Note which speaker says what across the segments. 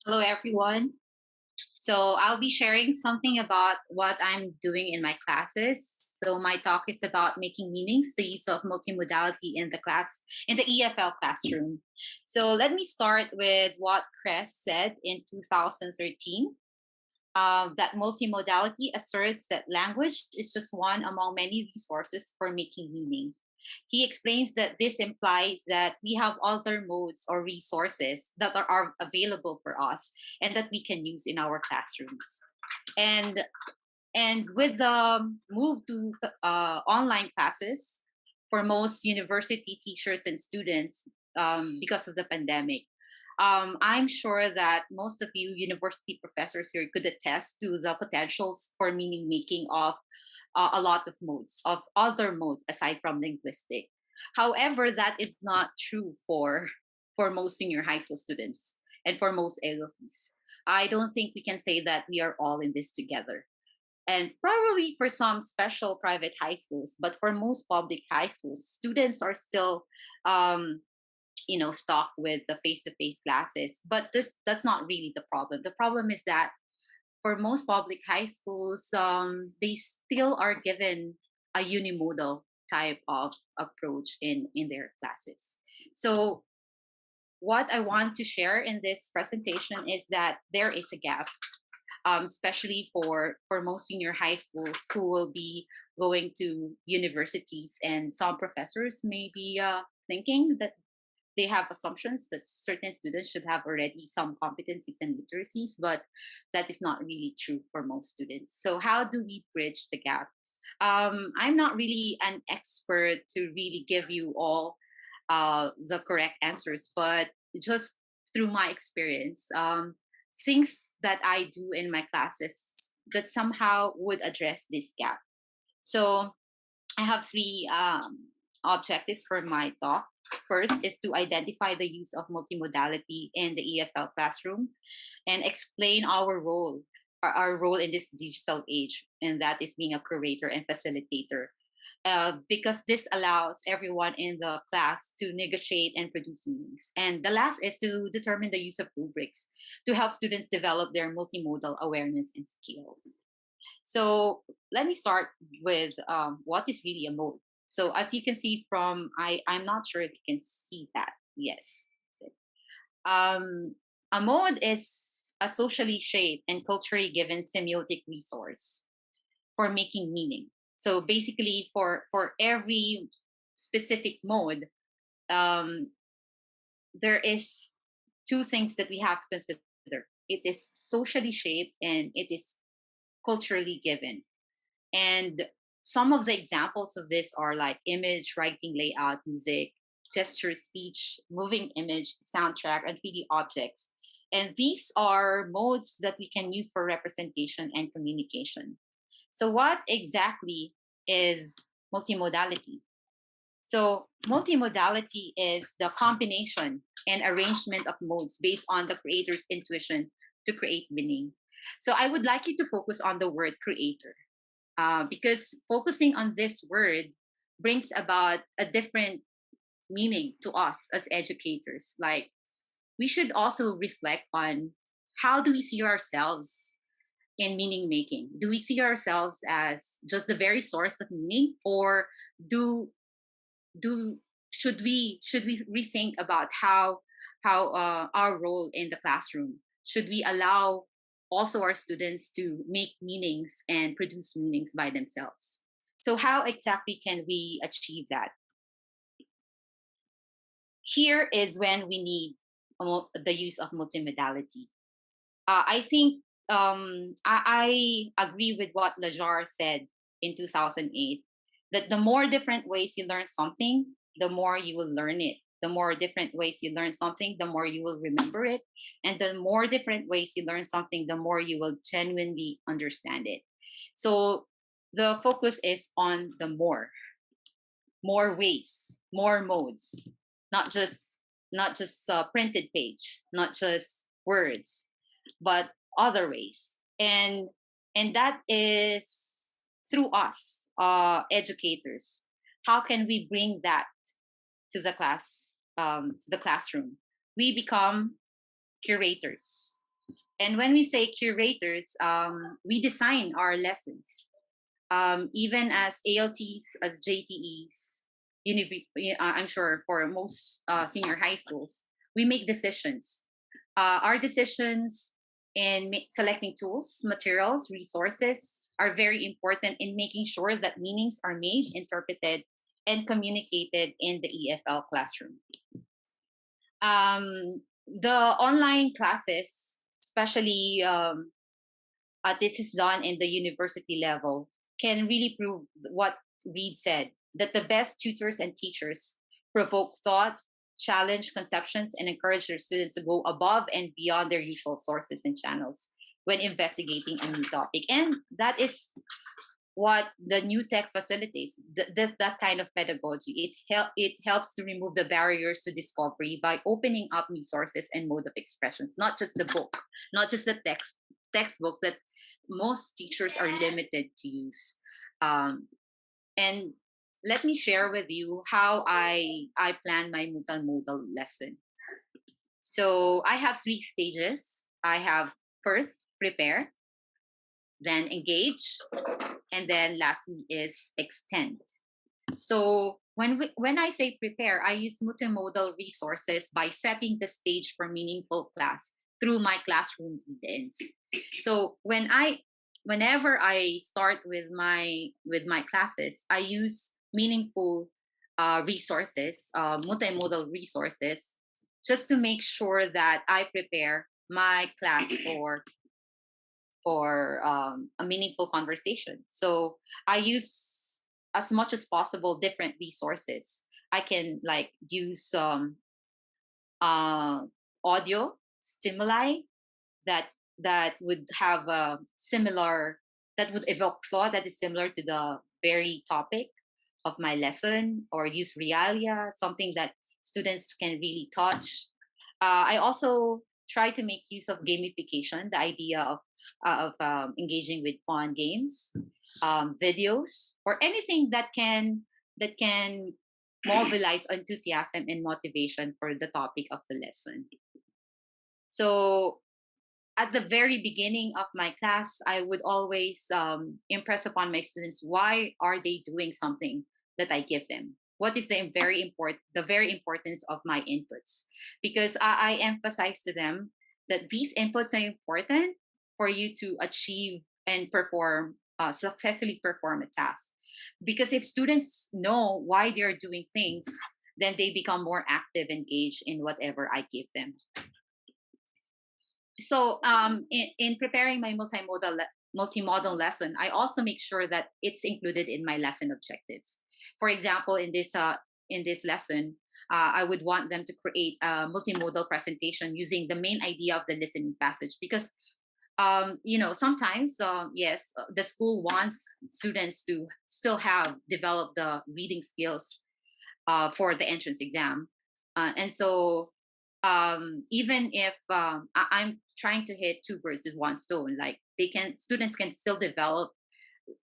Speaker 1: Hello, everyone. So, I'll be sharing something about what I'm doing in my classes. So, my talk is about making meanings, the use of multimodality in the EFL classroom. So, let me start with what Kress said in 2013. That multimodality asserts that language is just one among many resources for making meaning. He explains that this implies that we have other modes or resources that are available for us and that we can use in our classrooms. And and with the move to online classes for most university teachers and students because of the pandemic, I'm sure that most of you university professors here could attest to the potentials for meaning making of a lot of other modes aside from linguistic. However, that is not true for most senior high school students and for most LLTs. I don't think we can say that we are all in this together, and probably for some special private high schools, but for most public high schools, students are still um, stuck with the face-to-face classes. But that's not really the problem. The problem is that for most public high schools, they still are given a unimodal type of approach in their classes. So what I want to share in this presentation is that there is a gap, especially for most senior high schools who will be going to universities, and some professors may be thinking that they have assumptions that certain students should have already some competencies and literacies, but that is not really true for most students. So how do we bridge the gap? I'm not really an expert to really give you all the correct answers, but just through my experience, things that I do in my classes that somehow would address this gap. So I have three objectives for my talk. First is to identify the use of multimodality in the EFL classroom and explain our role in this digital age, and that is being a curator and facilitator. Because this allows everyone in the class to negotiate and produce meanings. And the last is to determine the use of rubrics to help students develop their multimodal awareness and skills. So let me start with what is really a mode. So as you can see I'm not sure if you can see that. Yes. Um, a mode is a socially shaped and culturally given semiotic resource for making meaning. So basically, for every specific mode, um, there is two things that we have to consider. It is socially shaped and it is culturally given. And some of the examples of this are like image, writing, layout, music, gesture, speech, moving image, soundtrack, and 3D objects. And these are modes that we can use for representation and communication. So, what exactly is multimodality? So, multimodality is the combination and arrangement of modes based on the creator's intuition to create meaning. So, I would like you to focus on the word creator, because focusing on this word brings about a different meaning to us as educators. Like, we should also reflect on how do we see ourselves in meaning making? Do we see ourselves as just the very source of meaning, or do do should we rethink about how our role in the classroom? Should we allow also our students to make meanings and produce meanings by themselves? So how exactly can we achieve that? Here is when we need the use of multimodality. I think I agree with what Lajar said in 2008, that the more different ways you learn something, the more you will learn it. The more different ways you learn something, the more you will remember it. And the more different ways you learn something, the more you will genuinely understand it. So the focus is on the more ways, more modes, not just printed page, not just words, but other ways. And that is through us, educators. How can we bring that to the classroom? We become curators. And when we say curators, we design our lessons. Even as ALTs, as JTEs, I'm sure for most senior high schools, we make decisions. Our decisions in selecting tools, materials, resources are very important in making sure that meanings are made, interpreted, and communicated in the EFL classroom. The online classes, especially this is done in the university level, can really prove what Reed said, that the best tutors and teachers provoke thought, challenge conceptions, and encourage their students to go above and beyond their usual sources and channels when investigating a new topic. And that is what the new tech facilitates, that kind of pedagogy. It helps to remove the barriers to discovery by opening up new sources and mode of expressions, not just the book, not just the textbook that most teachers are limited to use. And let me share with you how I plan my multimodal lesson. So I have 3 stages. I have first prepare, then engage, and then lastly is extend. So when I say prepare, I use multimodal resources by setting the stage for meaningful class through my classroom lead-ins. So whenever I start with my classes, I use meaningful resources, multimodal resources, just to make sure that I prepare my class for a meaningful conversation. So I use as much as possible different resources. I can like use uh, audio stimuli that that would have a similar, that would evoke thought that is similar to the very topic of my lesson, or use realia, something that students can really touch. I also try to make use of gamification, the idea of engaging with fun games, videos, or anything that can mobilize enthusiasm and motivation for the topic of the lesson. So at the very beginning of my class, I would always impress upon my students why are they doing something that I give them. What is the very importance of my inputs? Because I emphasize to them that these inputs are important for you to achieve and successfully perform a task. Because if students know why they're doing things, then they become more active, engaged in whatever I give them. So in preparing my multimodal lesson, I also make sure that it's included in my lesson objectives. For example, in this lesson, I would want them to create a multimodal presentation using the main idea of the listening passage, because sometimes yes, the school wants students to still have developed the reading skills for the entrance exam. And so even if I'm trying to hit two birds with one stone, like students can still develop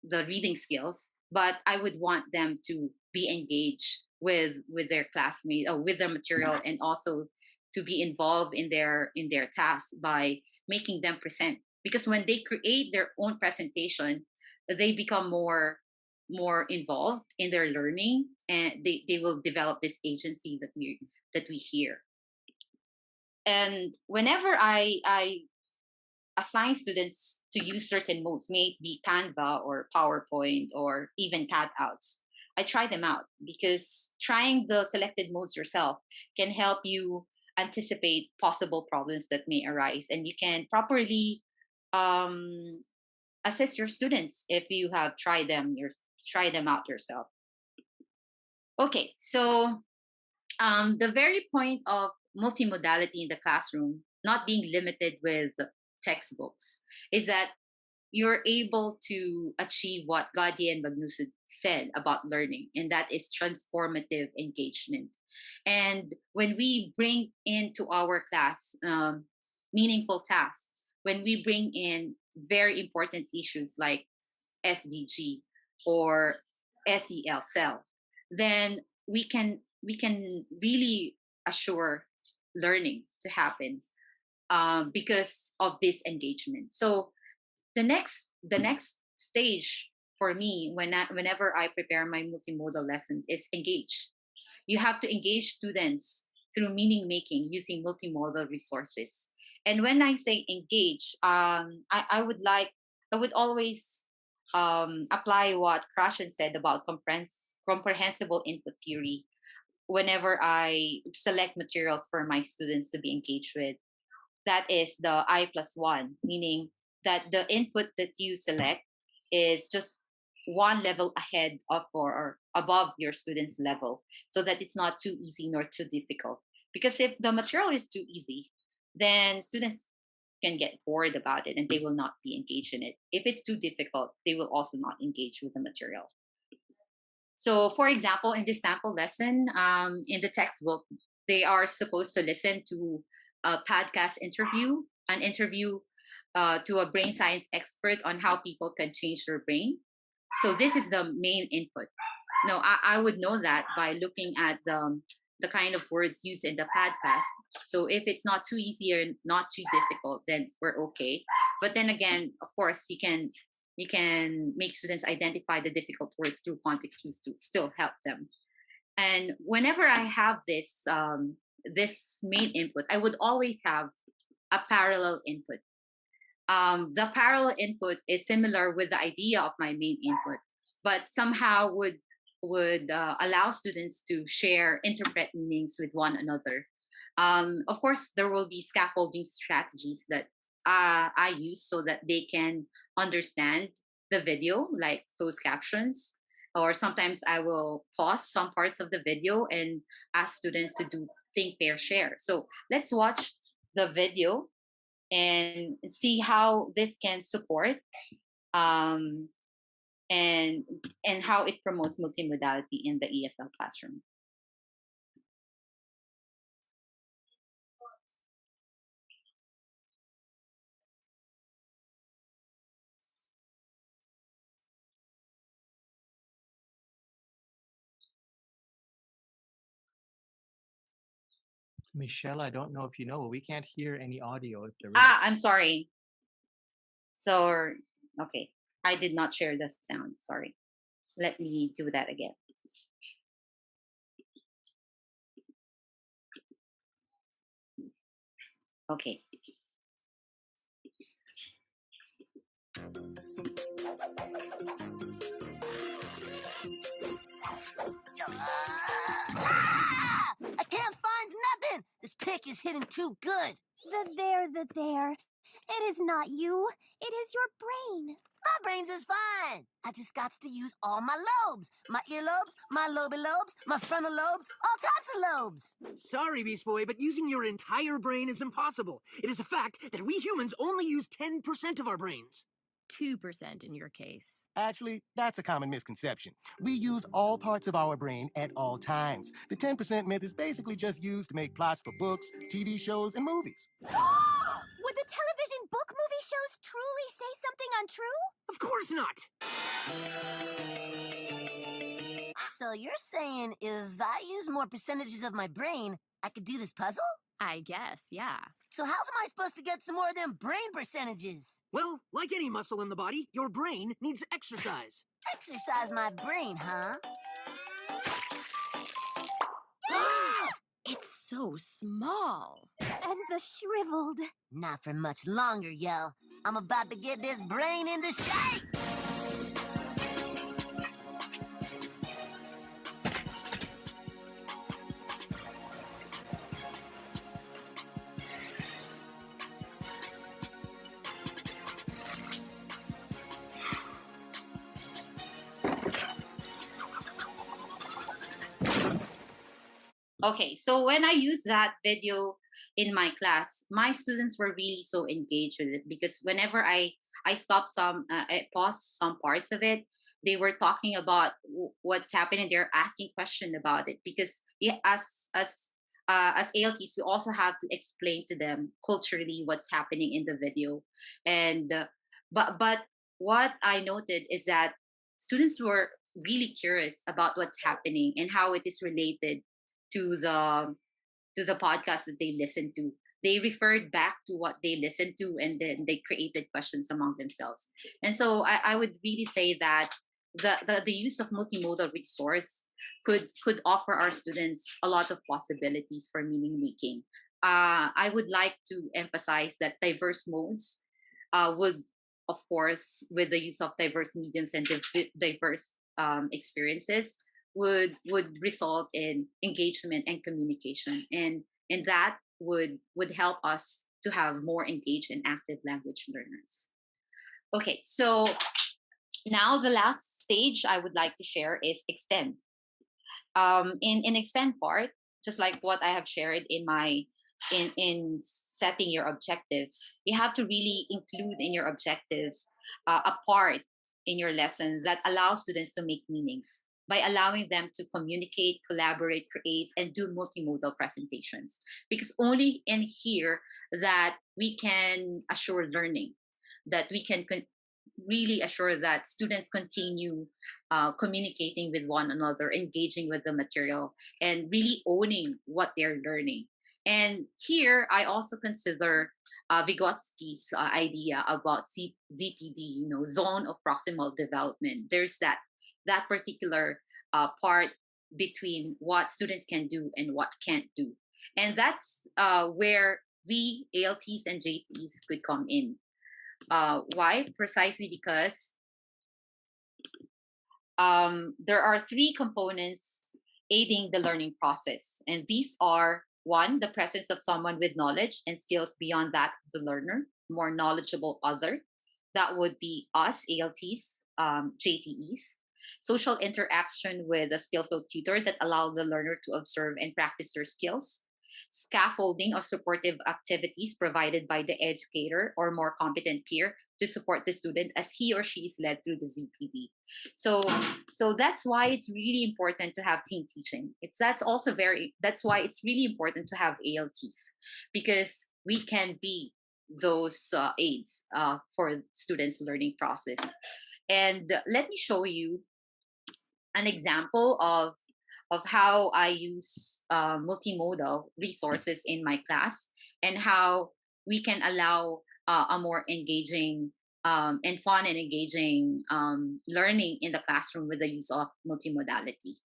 Speaker 1: the reading skills, but I would want them to be engaged with their classmates, or with the material, and also to be involved in their tasks by making them present. Because when they create their own presentation, they become more involved in their learning, and they will develop this agency that we hear. And whenever I assign students to use certain modes, may it be Canva or PowerPoint or even cutouts, I try them out, because trying the selected modes yourself can help you anticipate possible problems that may arise, and you can properly um, assist your students if you have try them out yourself. Okay, so the very point of multimodality in the classroom, not being limited with textbooks, is that you're able to achieve what Gaudier and Magnuson said about learning, and that is transformative engagement. And when we bring into our class meaningful tasks, when we bring in very important issues like SDG or SEL cell, then we can really assure learning to happen. because of this engagement. So the next stage for me whenever I prepare my multimodal lessons is engage. You have to engage students through meaning making using multimodal resources. And when I say engage, I would always apply what Krashen said about comprehensible input theory whenever I select materials for my students to be engaged with. That is the I+1, meaning that the input that you select is just one level ahead of or above your student's level, so that it's not too easy nor too difficult. Because if the material is too easy, then students can get bored about it and they will not be engaged in it. If it's too difficult, they will also not engage with the material. So, for example, in this sample lesson, in the textbook, they are supposed to listen to a podcast interview, an interview to a brain science expert on how people can change their brain. So, this is the main input. No, I would know that by looking at the kind of words used in the podcast. So, if it's not too easy or not too difficult, then we're okay. But then again, of course, you can make students identify the difficult words through context clues to still help them. And whenever I have this main input, I would always have a parallel input. The parallel input is similar with the idea of my main input, but somehow would allow students to share, interpret meanings with one another. Of course, there will be scaffolding strategies that I use so that they can understand the video, like closed captions. Or sometimes I will pause some parts of the video and ask students to do think, pair, share. So let's watch the video and see how this can support um, and how it promotes multimodality in the EFL classroom.
Speaker 2: Michelle, I don't know if you know, but we can't hear any audio if there is.
Speaker 1: I'm sorry. So, okay, I did not share the sound. Sorry. Let me do that again. Okay.
Speaker 3: I can't find nothing. This pick is hitting too good.
Speaker 4: The there. It is not you. It is your brain.
Speaker 3: My brains is fine. I just got to use all my lobes. My earlobes, my lobes, my frontal lobes, all types of lobes.
Speaker 5: Sorry, Beast Boy, but using your entire brain is impossible. It is a fact that we humans only use 10% of our brains.
Speaker 6: 2% in your case.
Speaker 7: Actually, that's a common misconception. We use all parts of our brain at all times. The 10% myth is basically just used to make plots for books, TV shows, and movies.
Speaker 4: Would the television book movie shows truly say something untrue?
Speaker 5: Of course not.
Speaker 3: So you're saying if I use more percentages of my brain, I could do this puzzle?
Speaker 6: I guess, yeah.
Speaker 3: So how am I supposed to get some more of them brain percentages?
Speaker 5: Well, like any muscle in the body, your brain needs exercise.
Speaker 3: Exercise my brain, huh?
Speaker 6: It's so small.
Speaker 4: And the shriveled.
Speaker 3: Not for much longer, yo. I'm about to get this brain into shape.
Speaker 1: Okay, so when I use that video in my class, my students were really so engaged with it because whenever I stopped I paused some parts of it, they were talking about what's happening. They're asking questions about it because yeah, as ALTs, we also have to explain to them culturally what's happening in the video, and but what I noted is that students were really curious about what's happening and how it is related to the podcast that they listen to. they referred back to what they listened to, and then they created questions among themselves. And so I would really say that the use of multimodal resource could offer our students a lot of possibilities for meaning making. I would like to emphasize that diverse modes would, of course, with the use of diverse mediums and diverse experiences, would result in engagement and communication, and that would help us to have more engaged and active language learners. Okay, so now the last stage I would like to share is extend. In extend part, just like what I have shared in my in setting your objectives, you have to really include in your objectives a part in your lesson that allows students to make meanings by allowing them to communicate, collaborate, create, and do multimodal presentations. Because only in here that we can assure learning, that we can really assure that students continue communicating with one another, engaging with the material, and really owning what they're learning. And here, I also consider Vygotsky's idea about ZPD, zone of proximal development. There's that particular part between what students can do and what can't do, and that's where we ALTs and JTs could come in. Why? Precisely because there are three components aiding the learning process. And these are: one, the presence of someone with knowledge and skills beyond that of the learner, more knowledgeable other. That would be us, ALTs, JTEs. Social interaction with a skillful tutor that allow the learner to observe and practice their skills. Scaffolding or supportive activities provided by the educator or more competent peer to support the student as he or she is led through the ZPD. So that's why it's really important to have team teaching. That's why it's really important to have ALTs, because we can be those aids for students' learning process. And let me show you an example of how I use multimodal resources in my class, and how we can allow a more engaging and fun and engaging learning in the classroom with the use of multimodality.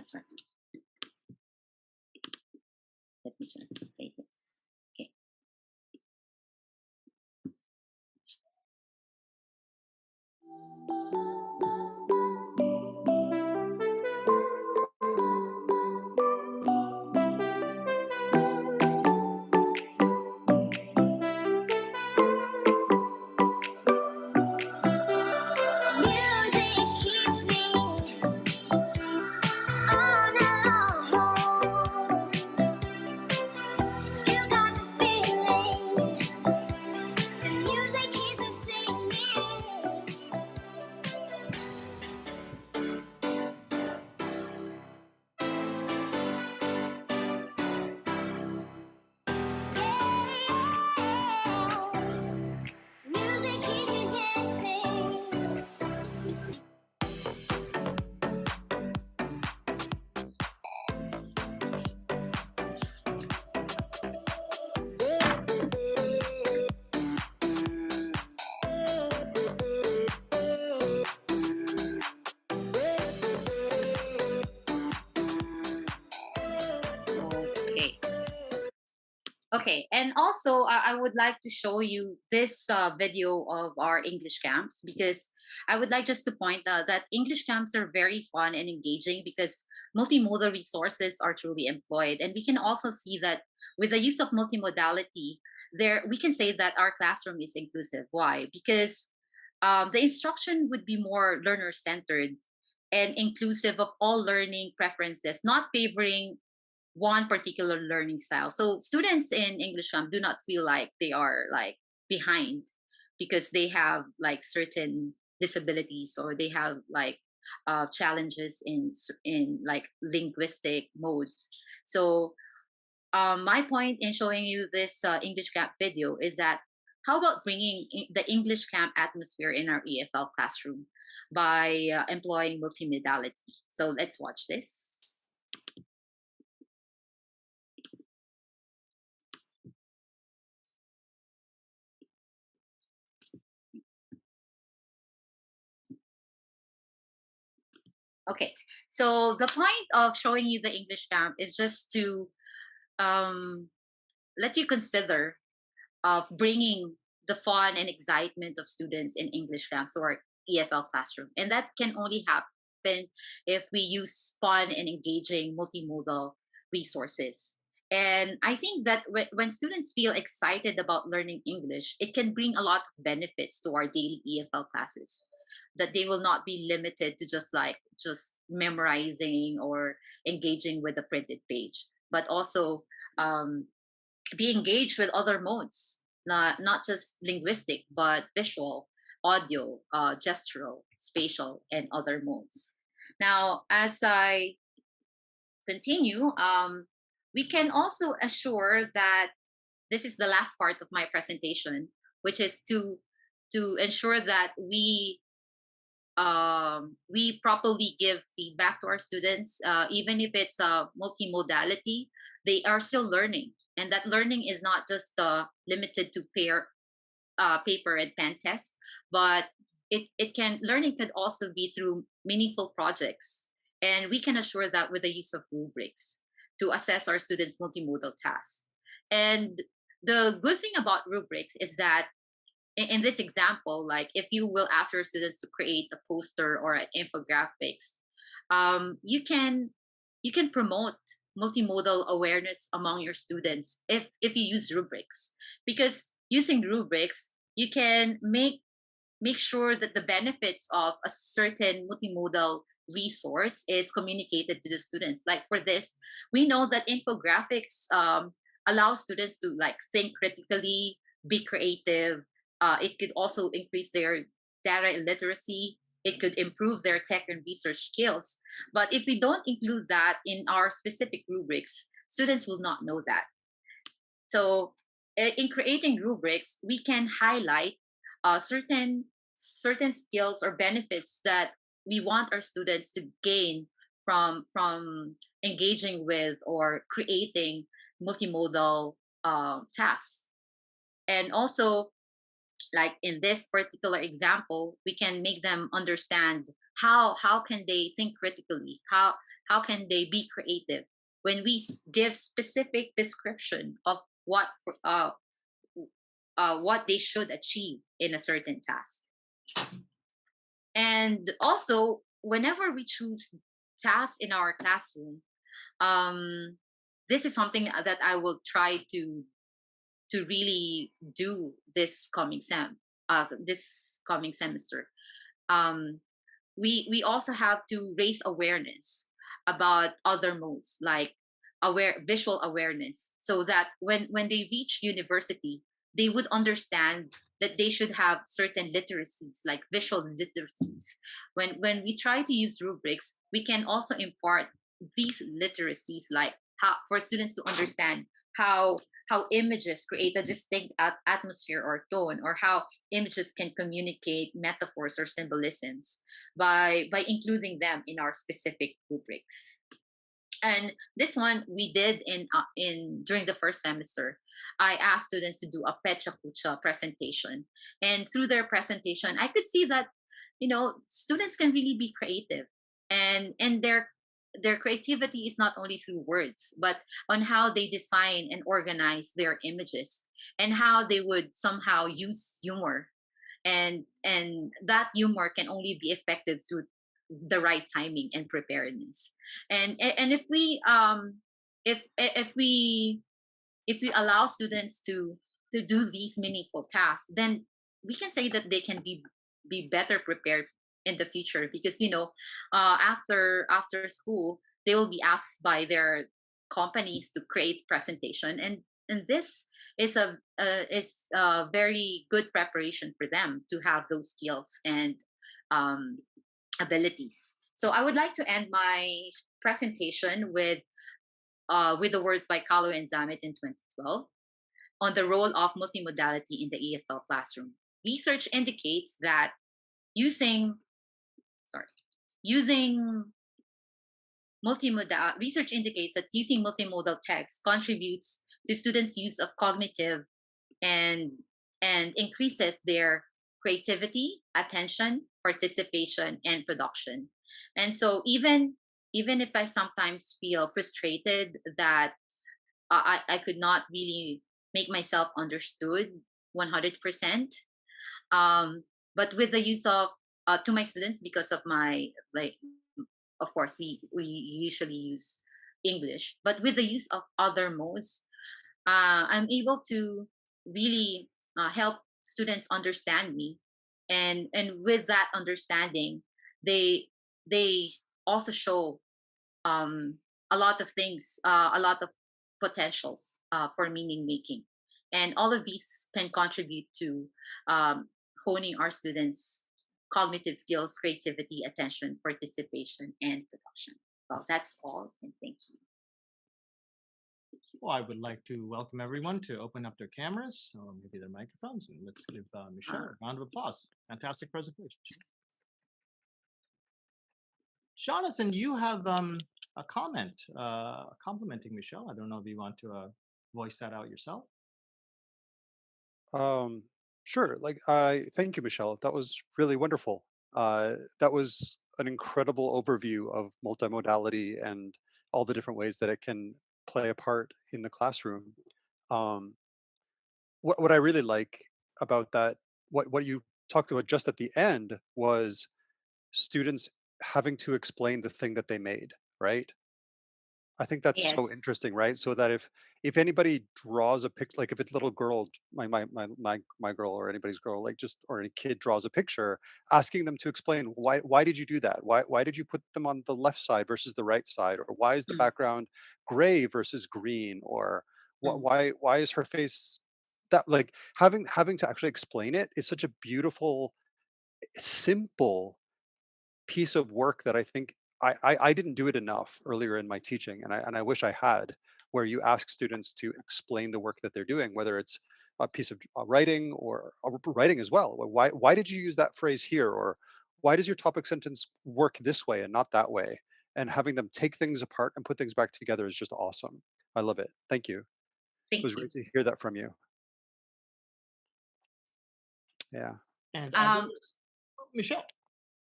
Speaker 1: Sorry. Let me just play this. Okay.
Speaker 4: Music keeps me on alone. You got the feeling. The music keeps me singing. Music keeps me dancing.
Speaker 1: Okay. Okay, and also I would like to show you this video of our English camps, because I would like just to point out that English camps are very fun and engaging because multimodal resources are truly employed. And we can also see that with the use of multimodality, there we can say that our classroom is inclusive. Why? Because the instruction would be more learner-centered and inclusive of all learning preferences, not favoring one particular learning style. So students in English camp do not feel like they are like behind because they have like certain disabilities, or they have like challenges in like linguistic modes. So my point in showing you this English camp video is that how about bringing the English camp atmosphere in our EFL classroom? by employing multimodality. So let's watch this. Okay, so the point of showing you the English camp is just to um, let you consider of bringing the fun and excitement of students in English camps or EFL classroom. And that can only happen if we use fun and engaging multimodal resources. And I think that when students feel excited about learning English, it can bring a lot of benefits to our daily EFL classes. That they will not be limited to just memorizing or engaging with the printed page, but also um, be engaged with other modes, not just linguistic, but visual, audio, gestural, spatial, and other modes. Now, as I continue, we can also assure that this is the last part of my presentation, which is to ensure that we properly give feedback to our students, even if it's a multimodality, they are still learning. And that learning is not just limited to paper and pen test, but learning could also be through meaningful projects. And we can assure that with the use of rubrics to assess our students' multimodal tasks. And the good thing about rubrics is that in this example, like if you will ask your students to create a poster or an infographics, you can promote multimodal awareness among your students if you use rubrics, because using rubrics you can make sure that the benefits of a certain multimodal resource is communicated to the students. Like for this, we know that infographics allow students to like think critically, be creative. It could also increase their data literacy. It could improve their tech and research skills. But if we don't include that in our specific rubrics, students will not know that. So in creating rubrics, we can highlight certain skills or benefits that we want our students to gain from engaging with or creating multimodal tasks. And also, like in this particular example, we can make them understand how can they think critically, how can they be creative when we give specific description of uh, what they should achieve in a certain task. And also, whenever we choose tasks in our classroom, this is something that I will try to really do this coming semester. Um, we also have to raise awareness about other modes like visual awareness, so that when they reach university, they would understand that they should have certain literacies like visual literacies. When we try to use rubrics, we can also impart these literacies, like how for students to understand how images create a distinct atmosphere or tone, or how images can communicate metaphors or symbolisms by including them in our specific rubrics. And this one we did in during the first semester. I asked students to do a pecha kucha presentation, and through their presentation, I could see that students can really be creative, and their creativity is not only through words, but on how they design and organize their images, and how they would somehow use humor, and that humor can only be effective through the right timing and preparedness. And if we allow students to do these meaningful tasks, then we can say that they can be better prepared in the future, because after school they will be asked by their companies to create presentation, and this is a very good preparation for them to have those skills and um, abilities. So I would like to end my presentation with the words by Kahlo and Zamet in 2012 on the role of multimodality in the EFL classroom. Research indicates that using using multimodal research indicates that using multimodal text contributes to students' use of cognitive and increases their creativity, attention, participation, and production. And so even if I sometimes feel frustrated that I could not really make myself understood 100%, um, but with the use of to my students, because of my, like, of course we usually use English, but with the use of other modes, I'm able to really help students understand me, and with that understanding, they they also show um, a lot of things, a lot of potentials for meaning making, and all of these can contribute to um, honing our students' cognitive skills, creativity, attention, participation, and production. Well, that's all, and thank you.
Speaker 2: Well, I would like to welcome everyone to open up their cameras or maybe their microphones, and let's give Michelle a round of applause. Fantastic presentation. Jonathan, you have a comment complimenting Michelle. I don't know if you want to voice that out yourself.
Speaker 8: Um, sure. Like, I thank you, Michelle. That was really wonderful. That was an incredible overview of multimodality and all the different ways that it can play a part in the classroom. Um, what I really like about that, what you talked about just at the end was students having to explain the thing that they made, right? I think that's so
Speaker 1: Yes.
Speaker 8: interesting, right? So that if anybody draws a picture, like if a little girl, my girl or anybody's girl, like just or any kid draws a picture, asking them to explain why did you do that? Why did you put them on the left side versus the right side? Or why is the
Speaker 1: Mm,
Speaker 8: background gray versus green? Or
Speaker 1: mm,
Speaker 8: why is her face that like having to actually explain it is such a beautiful, simple piece of work that I think I didn't do it enough earlier in my teaching, and I wish I had, where you ask students to explain the work that they're doing, whether it's a piece of writing or writing as well. Why did you use that phrase here, or why does your topic sentence work this way and not that way? And having them take things apart and put things back together is just awesome. I love it. Thank you. It
Speaker 1: thank
Speaker 8: was
Speaker 1: you.
Speaker 8: great to hear that from you. Yeah.
Speaker 2: And
Speaker 1: Um,
Speaker 2: Michelle.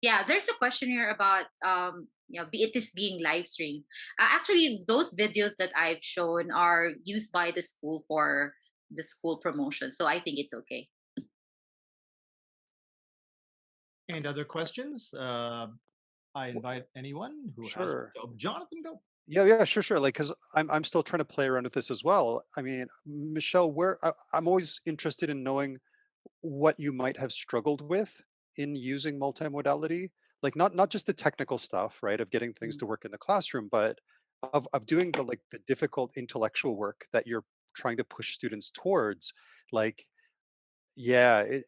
Speaker 1: yeah, there's a question here about it is being live streamed. Actually, those videos that I've shown are used by the school for the school promotion, so I think it's okay.
Speaker 2: And other questions? I invite anyone who has.
Speaker 8: Sure.
Speaker 2: Oh, Jonathan, go.
Speaker 8: Yeah, sure. Like, because I'm still trying to play around with this as well. I mean, Michelle, I'm always interested in knowing what you might have struggled with in using multimodality. Like, not just the technical stuff, right, of getting things
Speaker 1: Mm.
Speaker 8: to work in the classroom, but of doing the difficult intellectual work that you're trying to push students towards. Like, yeah,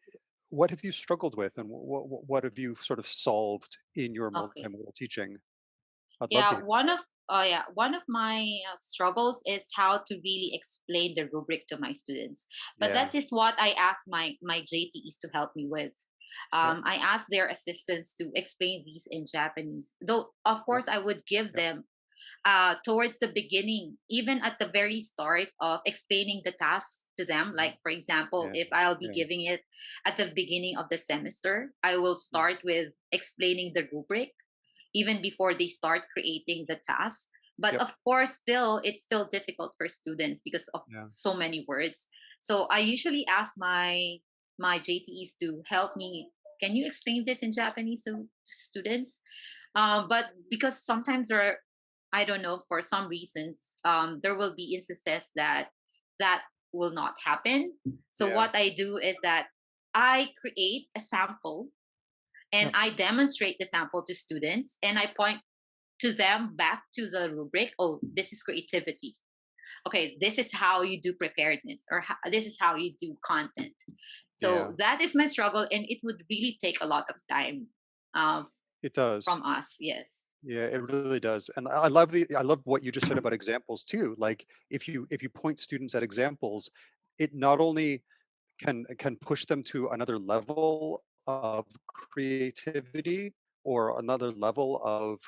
Speaker 8: what have you struggled with, and what have you sort of solved in your
Speaker 1: Okay.
Speaker 8: multimodal teaching? I'd love to
Speaker 1: Yeah,
Speaker 8: hear.
Speaker 1: one of my struggles is how to really explain the rubric to my students. But
Speaker 8: Yeah.
Speaker 1: that is what I asked my JTEs to help me with.
Speaker 8: Yep.
Speaker 1: I asked their assistants to explain these in Japanese. Though of
Speaker 8: Yep.
Speaker 1: course I would give
Speaker 8: Yep.
Speaker 1: them towards the beginning, even at the very start of explaining the task to them.
Speaker 8: Mhm.
Speaker 1: Like, for example,
Speaker 8: Yeah.
Speaker 1: if I'll be
Speaker 8: Yeah.
Speaker 1: giving it at the beginning of the semester, I will
Speaker 8: Mm.
Speaker 1: start with explaining the rubric even before they start creating the task. But
Speaker 8: Yep.
Speaker 1: of course, still, it's still difficult for students because of
Speaker 8: Yeah.
Speaker 1: so many words. So I usually ask my JTEs to help me. Can you explain this in Japanese to students? But because sometimes there are, I don't know, for some reasons, there will be instances that will not happen. So
Speaker 8: Yeah.
Speaker 1: what I do is that I create a sample and
Speaker 8: Yep.
Speaker 1: I demonstrate the sample to students and I point to them back to the rubric. Oh, this is creativity. Okay, this is how you do preparedness, or this is how you do content.
Speaker 8: Yeah.
Speaker 1: So that is my struggle, and it would really take a lot of time uh,
Speaker 8: It does.
Speaker 1: from us. Yes.
Speaker 8: Yeah, it really does. And I love what you just said about examples too. Like if you point students at examples, it not only can push them to another level of creativity, or another level of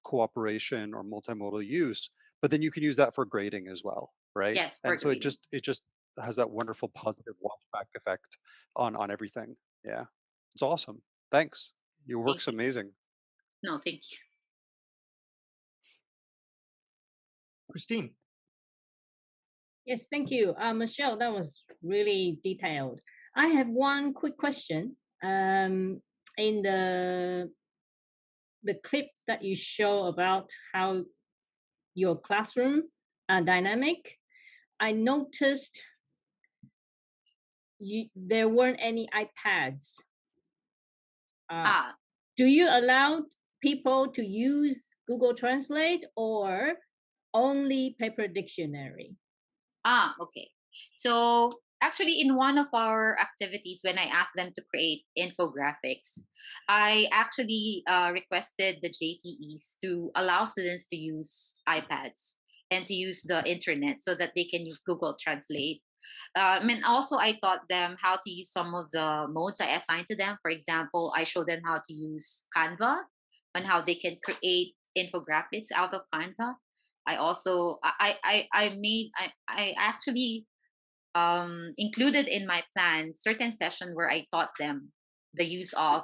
Speaker 8: cooperation or multimodal use. But then you can use that for grading as well, right?
Speaker 1: Yes, for
Speaker 8: And so
Speaker 1: grading.
Speaker 8: it just has that wonderful positive washback effect on everything. Yeah, it's awesome. Thanks. Your
Speaker 1: Thank
Speaker 8: work's
Speaker 1: you.
Speaker 8: amazing.
Speaker 1: No, thank you.
Speaker 2: Christine.
Speaker 9: Yes, thank you. Michelle, that was really detailed. I have one quick question. In the clip that you show about how your classroom are dynamic, I noticed there weren't any iPads. Do you allow people to use Google Translate or only paper dictionary?
Speaker 1: Okay. So actually, in one of our activities, when I asked them to create infographics, I actually requested the JTEs to allow students to use iPads and to use the internet so that they can use Google Translate. And also, I taught them how to use some of the modes I assigned to them. For example, I showed them how to use Canva and how they can create infographics out of Canva. I also I actually included in my plan certain session where I taught them the use of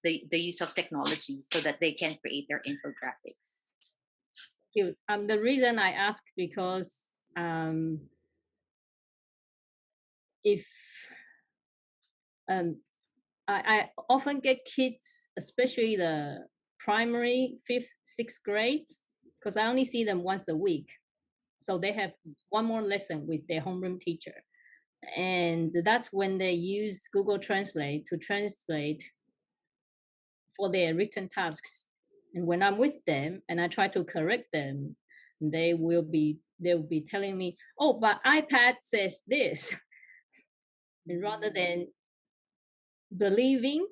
Speaker 1: the use of technology so that they can create their infographics.
Speaker 9: Thank you. The reason I ask because if I often get kids, especially the primary, 5th, 6th grades, because I only see them once a week. So they have one more lesson with their homeroom teacher. And that's when they use Google Translate to translate for their written tasks. And when I'm with them and I try to correct them, they will be telling me, oh, but iPad says this. And rather than believing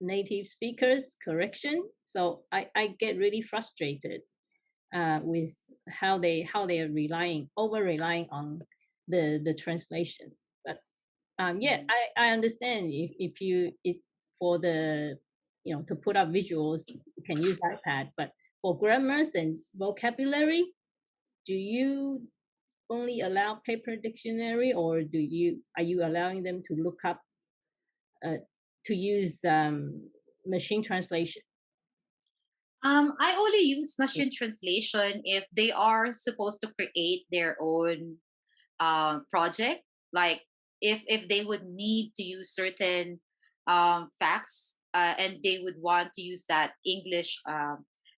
Speaker 9: native speakers correction, so I get really frustrated with how they are over relying on the translation. But yeah, I understand if for the to put up visuals you can use iPad, but for grammars and vocabulary, do you only allow paper dictionary, or are you allowing them to look up to use machine translation?
Speaker 1: I only use machine translation if they are supposed to create their own project. Like if they would need to use certain facts and they would want to use that English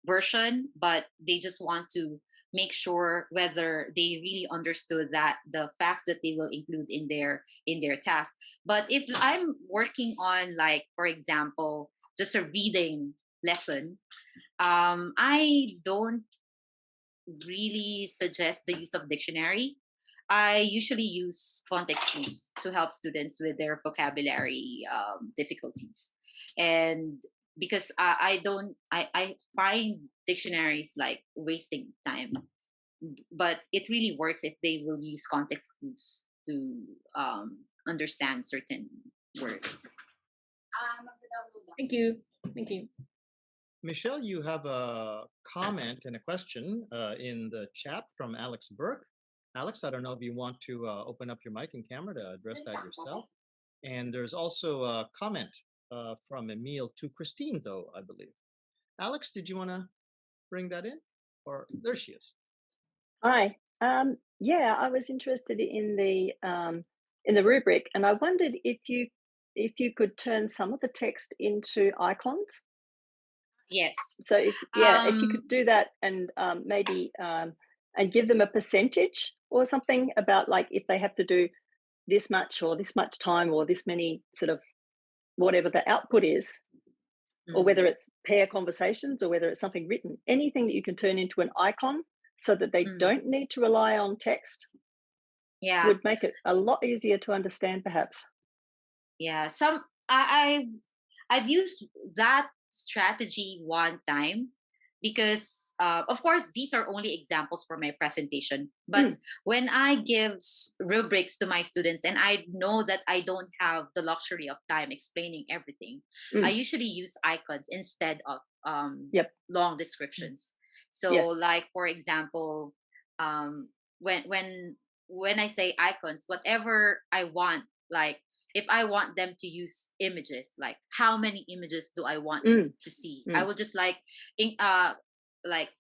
Speaker 1: version, but they just want to make sure whether they really understood that the facts that they will include in their task. But if I'm working on, like, for example, just a reading lesson, I don't really suggest the use of dictionary. I usually use context clues to help students with their vocabulary difficulties. And because I find dictionaries like wasting time, but it really works if they will use context clues to understand certain words.
Speaker 9: Thank you. Thank you.
Speaker 2: Michelle, you have a comment and a question in the chat from Alex Burke. Alex, I don't know if you want to open up your mic and camera to address that yourself. And there's also a comment from Emile to Christine, though, I believe. Alex, did you want to bring that in? Or there she is.
Speaker 10: Hi. Yeah, I was interested in the rubric, and I wondered if you could turn some of the text into icons.
Speaker 1: Yes.
Speaker 10: So if you could do that, and maybe and give them a percentage or something about, like, if they have to do this much or this much time or this many, sort of whatever the output is, or whether it's pair conversations or whether it's something written, anything that you can turn into an icon so that they don't need to rely on text, would make it a lot easier to understand, perhaps.
Speaker 1: Yeah, I've used that strategy one time, because of course these are only examples for my presentation, but when I give rubrics to my students and I know that I don't have the luxury of time explaining everything, I usually use icons instead of long descriptions. So like for example, um, when I say icons, whatever I want, like if I want them to use images, like how many images do I want to see, I will just like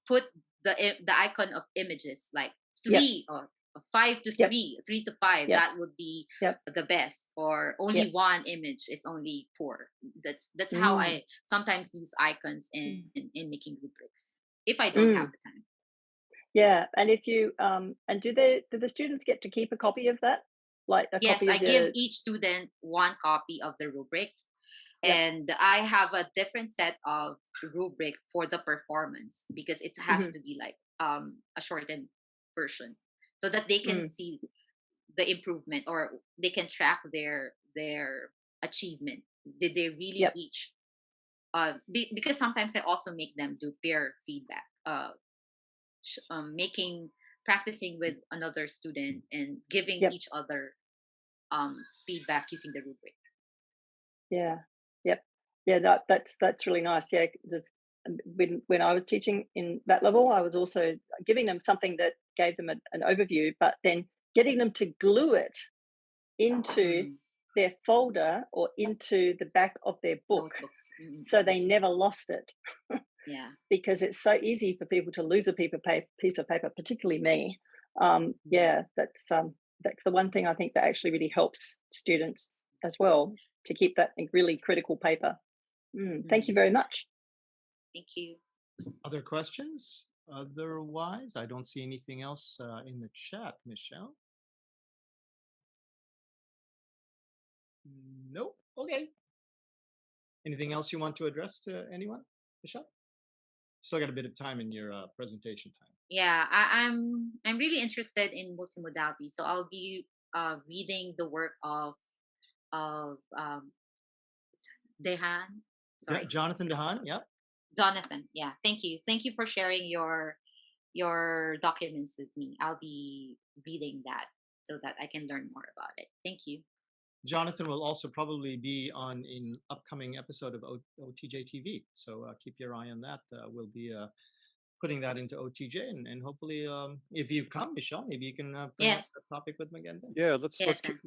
Speaker 1: put the icon of images, like 3 or 5 to 3, 3 to 5, that would be the best, or only one image is only poor. That's how I sometimes use icons in making rubrics if I don't have the time.
Speaker 10: Yeah, and if you and do the students get to keep a copy of that, like a
Speaker 1: Yes,
Speaker 10: copy
Speaker 1: I
Speaker 10: of
Speaker 1: give
Speaker 10: the?
Speaker 1: each student one copy of the rubric, and I have a different set of rubric for the performance because it has to be like a shortened version so that they can see the improvement, or they can track their achievement. Did they really reach? Because sometimes I also make them do peer feedback, making practicing with another student and giving each other feedback using the rubric.
Speaker 10: Yeah, yeah. That's really nice. Yeah, just, when I was teaching in that level, I was also giving them something that gave them an overview, but then getting them to glue it into their folder or into the back of their book, so they never lost it.
Speaker 1: Yeah,
Speaker 10: because it's so easy for people to lose a piece of paper, particularly me. Yeah, that's the one thing I think that actually really helps students as well, to keep that really critical paper. Thank you very much.
Speaker 1: Thank you.
Speaker 2: Other questions? Otherwise, I don't see anything else in the chat, Michelle. Nope. Okay. Anything else you want to address to anyone, Michelle? Still got a bit of time in your presentation time.
Speaker 1: Yeah, I'm really interested in multimodality, so I'll be reading the work of Dehan. Sorry,
Speaker 2: Jonathan Dehan. Yep.
Speaker 1: Jonathan. Yeah, thank you for sharing your documents with me. I'll be reading that so that I can learn more about it. Thank you.
Speaker 2: Jonathan will also probably be on an upcoming episode of OTJ TV, so keep your eye on that. We'll be putting that into OTJ, and hopefully, if you come, Michelle, maybe you can bring up the topic with them again. Then.
Speaker 8: Yeah,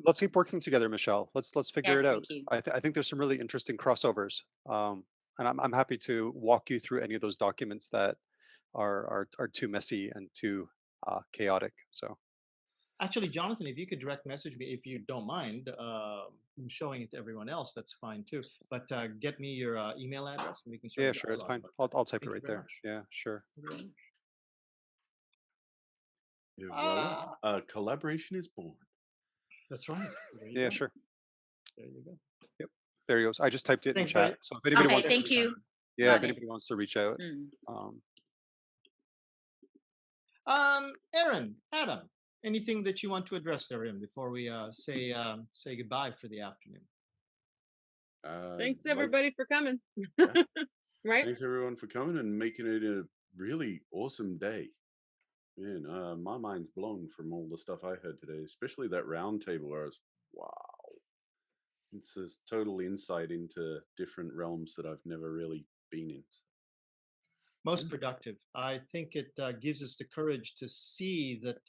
Speaker 8: let's keep working together, Michelle. Let's figure it out. I think there's some really interesting crossovers, and I'm happy to walk you through any of those documents that are too messy and too chaotic. So.
Speaker 2: Actually, Jonathan, if you could direct message me, if you don't mind, showing it to everyone else, that's fine too. But get me your email address, and we can.
Speaker 8: Yeah, sure, it's fine. I'll type it right there. Yeah, sure.
Speaker 11: Voila. Collaboration is born.
Speaker 2: That's right.
Speaker 8: Yeah, sure.
Speaker 2: There you go.
Speaker 8: Yep. There he goes. I just typed it in the chat. So if anybody wants
Speaker 1: thank you.
Speaker 8: Yeah, if anybody wants to reach out.
Speaker 2: Adam, anything that you want to address there, before we say goodbye for the afternoon?
Speaker 12: Thanks everybody for coming. Right?
Speaker 11: Thanks everyone for coming and making it a really awesome day. Man, my mind's blown from all the stuff I heard today, especially that round table where I was, wow. It's a total insight into different realms that I've never really been in.
Speaker 2: Most productive. I think it gives us the courage to see that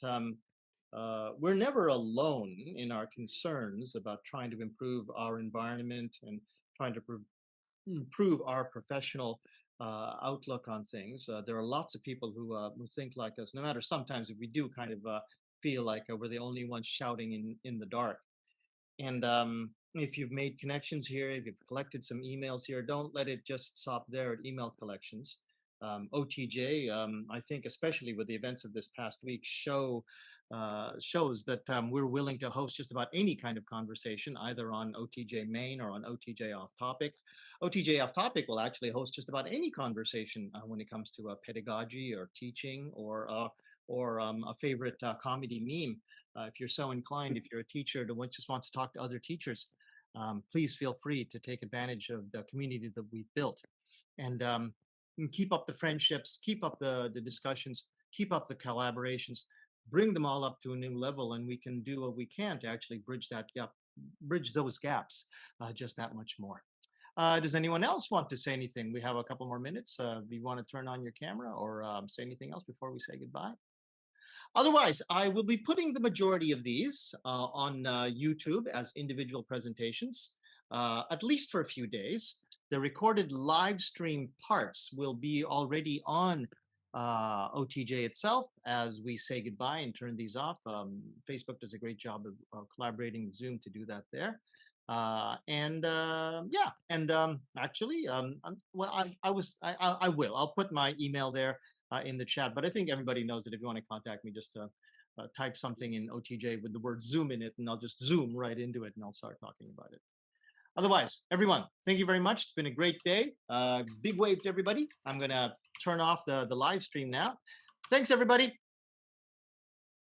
Speaker 2: we're never alone in our concerns about trying to improve our environment and trying to improve our professional outlook on things. There are lots of people who think like us, no matter sometimes if we do kind of feel like we're the only ones shouting in the dark. And if you've made connections here, if you've collected some emails here, don't let it just stop there at email collections. OTJ, I think, especially with the events of this past week, shows that we're willing to host just about any kind of conversation, either on OTJ Main or on OTJ Off Topic. OTJ Off Topic will actually host just about any conversation when it comes to pedagogy or teaching or a favorite comedy meme. If you're so inclined, if you're a teacher that just wants to talk to other teachers, please feel free to take advantage of the community that we've built. And and keep up the friendships, keep up the discussions, keep up the collaborations, bring them all up to a new level, and we can do what we can to actually bridge that gap, bridge those gaps just that much more. Does anyone else want to say anything? We have a couple more minutes. Do you want to turn on your camera or say anything else before we say goodbye? Otherwise, I will be putting the majority of these on YouTube as individual presentations, at least for a few days. The recorded live stream parts will be already on OTJ itself as we say goodbye and turn these off. Facebook does a great job of collaborating with Zoom to do that there. Yeah, and actually, well, I will. I'll put my email there in the chat, but I think everybody knows that if you want to contact me, just type something in OTJ with the word Zoom in it, and I'll just zoom right into it, and I'll start talking about it. Otherwise, everyone, thank you very much. It's been a great day. Big wave to everybody. I'm gonna turn off the live stream now. Thanks, everybody.